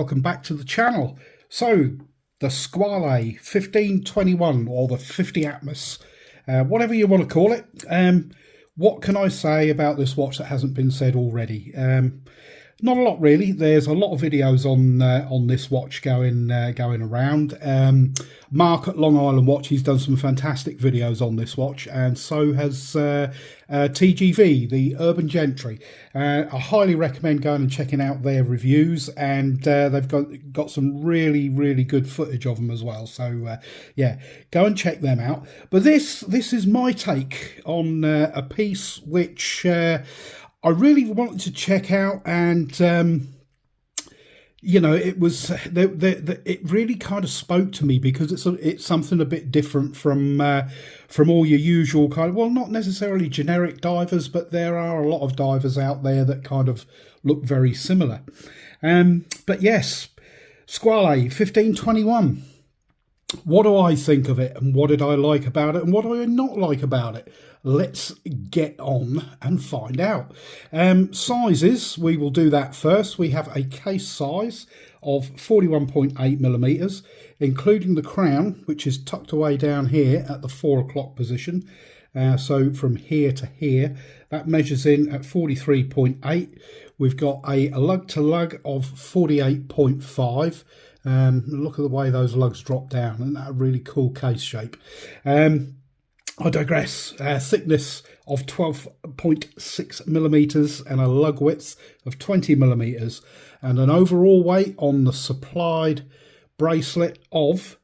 welcome back to the channel. So the Squale 1521 or the 50 Atmos, whatever you want to call it. What can I say about this watch that hasn't been said already? Not a lot really. There's a lot of videos on this watch going around. Mark at Long Island Watch, he's done some fantastic videos on this watch, and so has TGV, the Urban Gentry. I highly recommend going and checking out their reviews, and they've got some really good footage of them as well. So yeah, go and check them out. But this is my take on a piece which I really wanted to check out, and you know, it was it really kind of spoke to me because it's something a bit different from all your usual kind of, well, not necessarily generic divers, but there are a lot of divers out there that kind of look very similar. But yes, Squale 1521. What do I think of it, and what did I like about it, and what do I not like about it? Let's get on and find out. Sizes, we will do that first. We have a case size of 41.8 millimeters, including the crown, which is tucked away down here at the 4 o'clock position. So from here to here, that measures in at 43.8. We've got a lug to lug of 48.5. Look at the way those lugs drop down, and that really cool case shape. I digress. Thickness of 12.6 millimeters and a lug width of 20 millimeters, and an overall weight on the supplied bracelet of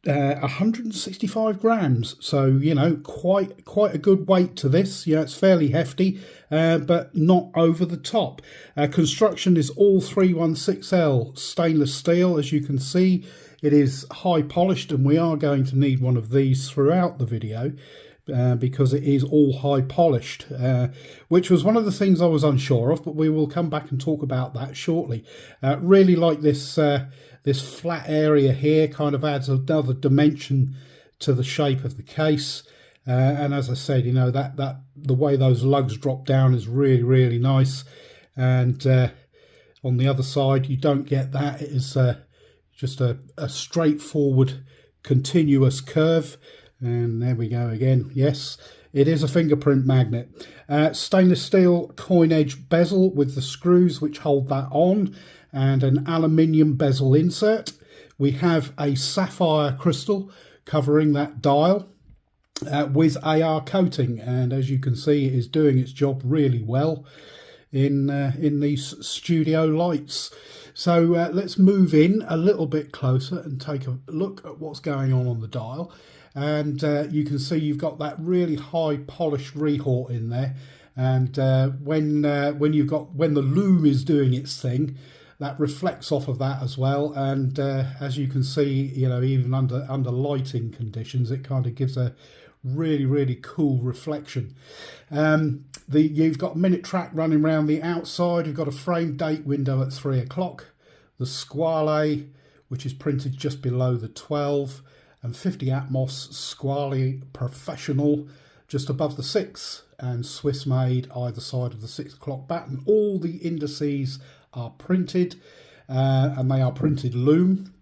165 grams. So, you know, quite a good weight to this. Yeah, it's fairly hefty, but not over the top. Construction is all 316L stainless steel. As you can see, it is high polished, and we are going to need one of these throughout the video because it is all high polished, which was one of the things I was unsure of, but we will come back and talk about that shortly. Really like this this flat area here, kind of adds another dimension to the shape of the case. And as I said, you know, that the way those lugs drop down is really nice. And on the other side, you don't get that. It is just a straightforward continuous curve. And there we go again. Yes, it is a fingerprint magnet. Stainless steel coin edge bezel with the screws which hold that on, and an aluminium bezel insert. We have a sapphire crystal covering that dial with AR coating, and as you can see, it is doing its job really well in these studio lights. So let's move in a little bit closer and take a look at what's going on the dial. And you can see you've got that really high polished rehaut in there, and when the loom is doing its thing, that reflects off of that as well. And as you can see, you know, even under lighting conditions, it kind of gives a really cool reflection. You've got minute track running around the outside. You've got a frame date window at 3 o'clock. The Squale, which is printed just below the 12, and 50 Atmos Squale Professional just above the 6, and Swiss made either side of the 6 o'clock batten. All the indices are printed, and they are printed loom.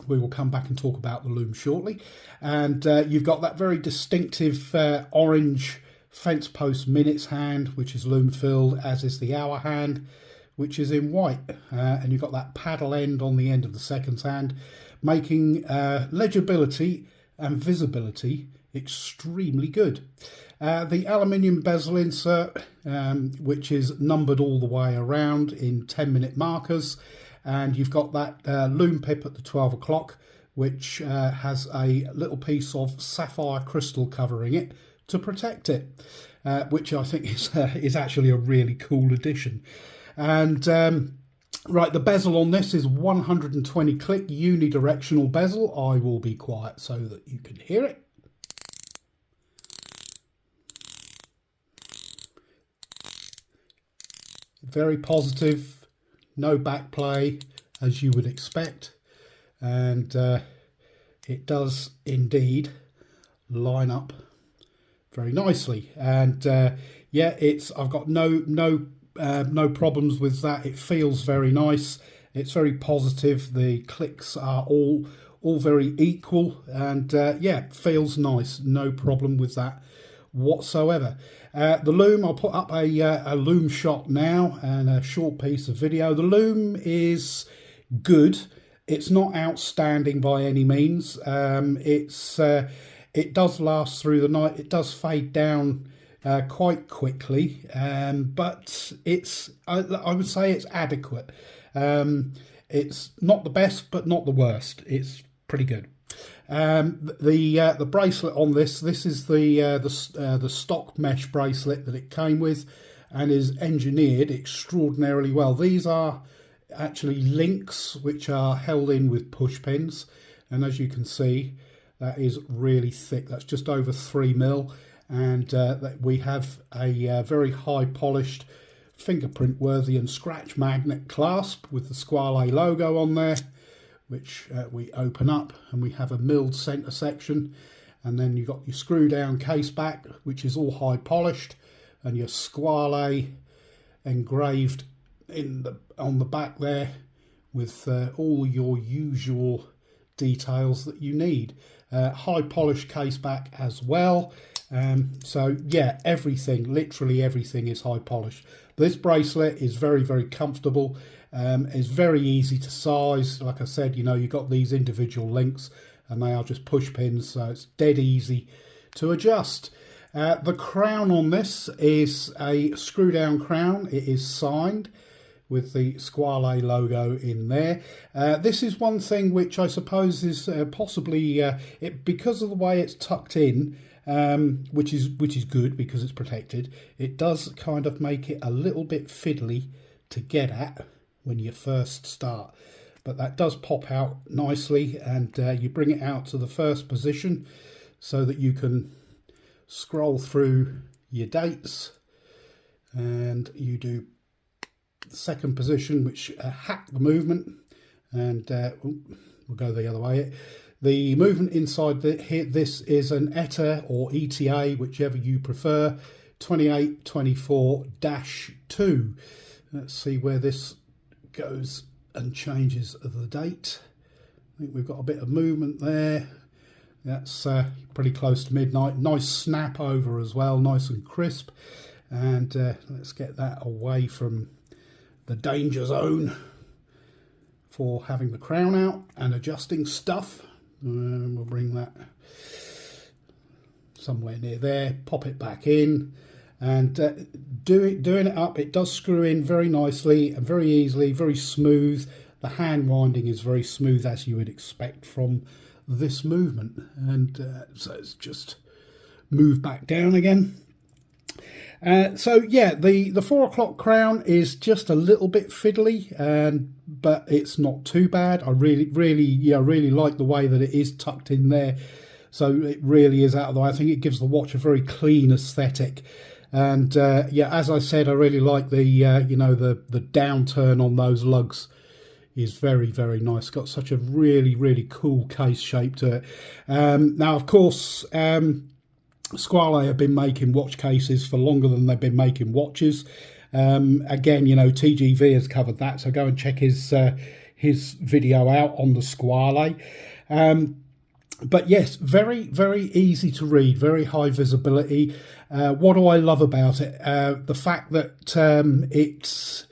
We will come back and talk about the loom shortly. And you've got that very distinctive orange fence post minutes hand, which is loom filled, as is the hour hand, which is in white. And you've got that paddle end on the end of the seconds hand, making legibility and visibility extremely good. The aluminium bezel insert, which is numbered all the way around in 10-minute markers, and you've got that loom pip at the 12 o'clock, which has a little piece of sapphire crystal covering it to protect it, which I think is actually a really cool addition. And right, the bezel on this is 120 click unidirectional bezel. I will be quiet so that you can hear it. Very positive, no back play as you would expect, and it does indeed line up very nicely. And yeah, I've got no problems with that. It feels very nice. It's very positive. The clicks are all very equal, and yeah, feels nice. No problem with that whatsoever. The loom, I'll put up a loom shot now and a short piece of video. The loom is good. It's not outstanding by any means. It does last through the night. It does fade down quite quickly, but I would say it's adequate. It's not the best, but not the worst. It's pretty good. The bracelet on this is the stock mesh bracelet that it came with, and is engineered extraordinarily well. These are actually links which are held in with push pins, and as you can see, that is really thick. That's just over 3mm, and we have a very high polished, fingerprint worthy and scratch magnet clasp with the Squale logo on there, which we open up, and we have a milled center section, and then you've got your screw down case back, which is all high polished, and your Squale engraved on the back there with all your usual details that you need. High polished case back as well. So yeah, everything, literally everything is high polished. This bracelet is very, very comfortable. It's very easy to size. Like I said, you know, you've got these individual links, and they are just push pins, so it's dead easy to adjust. The crown on this is a screw down crown. It is signed with the Squale logo in there. This is one thing which I suppose is possibly because of the way it's tucked in, which is good because it's protected. It does kind of make it a little bit fiddly to get at when you first start, but that does pop out nicely, and you bring it out to the first position so that you can scroll through your dates, and you do the second position, which hack the movement, and we'll go the other way. The movement inside this is an ETA or ETA, whichever you prefer, 2824-2. Let's see where this goes and changes the date. I think we've got a bit of movement there. That's pretty close to midnight. Nice snap over as well, nice and crisp. And let's get that away from the danger zone for having the crown out and adjusting stuff. We'll bring that somewhere near there, pop it back in, and doing it up, it does screw in very nicely and very easily, very smooth. The hand winding is very smooth, as you would expect from this movement, and so it's just move back down again. So yeah, the 4 o'clock crown is just a little bit fiddly, but it's not too bad. I really like the way that it is tucked in there, so it really is out of the way. I think it gives the watch a very clean aesthetic, and yeah, as I said, I really like the you know, the downturn on those lugs is very, very nice. Got such a really cool case shape to it. Now, of course, Squale have been making watch cases for longer than they've been making watches. Again, you know, TGV has covered that, so go and check his video out on the Squale. But yes, very easy to read, very high visibility. What do I love about it? The fact that it's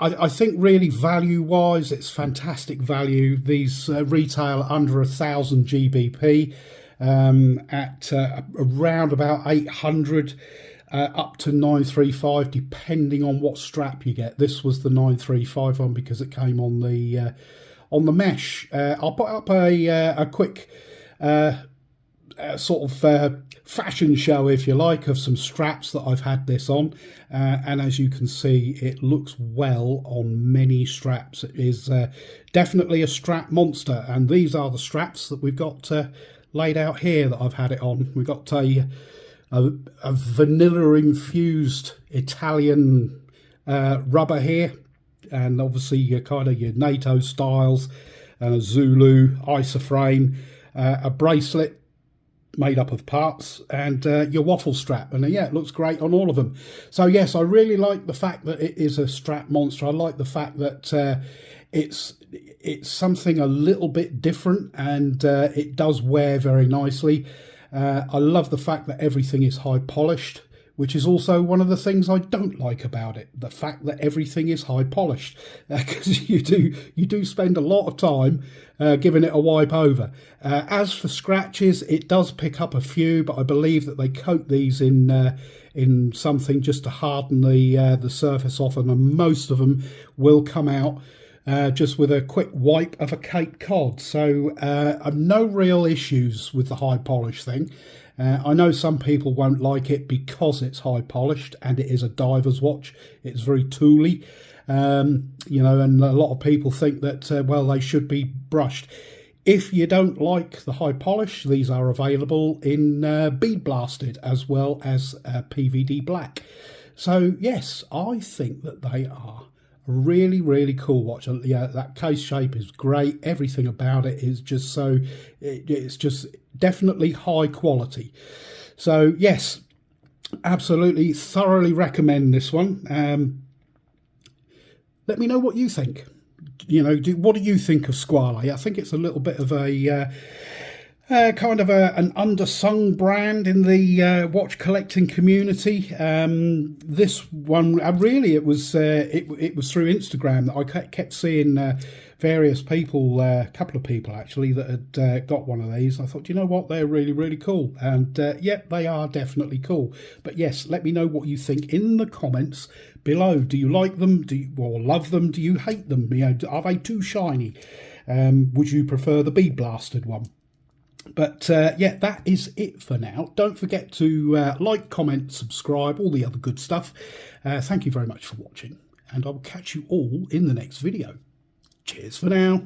I think really value-wise, it's fantastic value. These retail under 1,000 GBP. At around about 800 up to 935, depending on what strap you get. This was the 935 one because it came on the mesh. I'll put up a quick sort of fashion show, if you like, of some straps that I've had this on, and as you can see, it looks well on many straps. It is definitely a strap monster, and these are the straps that we've got laid out here that I've had it on. We've got a vanilla infused Italian rubber here, and obviously your kind of your NATO styles, and a Zulu isoframe, a bracelet made up of parts, and your waffle strap, and yeah, it looks great on all of them. So yes, I really like the fact that it is a strap monster. I like the fact that it's something a little bit different, and it does wear very nicely. I love the fact that everything is high polished, which is also one of the things I don't like about it. The fact that everything is high polished, because you do spend a lot of time giving it a wipe over. As for scratches, it does pick up a few, but I believe that they coat these in something just to harden the surface off, and most of them will come out just with a quick wipe of a Cape Cod. So no real issues with the high polish thing. I know some people won't like it because it's high polished and it is a diver's watch. It's very tooly, you know, and a lot of people think that, well, they should be brushed. If you don't like the high polish, these are available in bead blasted as well as PVD black. So yes, I think that they are really, really cool watch. Yeah, that case shape is great. Everything about it is just so, it's just definitely high quality. So yes, absolutely thoroughly recommend this one. Let me know what you think. You know, what do you think of Squale? I think it's a little bit of a kind of an undersung brand in the watch collecting community. This one, really, it was through Instagram that I kept seeing various people, a couple of people actually, that had got one of these. I thought, you know what, they're really, really cool. And yeah, they are definitely cool. But yes, let me know what you think in the comments below. Do you like them? Do you or love them? Do you hate them? You know, are they too shiny? Would you prefer the bead blasted one? But yeah, that is it for now. Don't forget to like, comment, subscribe, all the other good stuff. Thank you very much for watching, and I will catch you all in the next video. Cheers for now.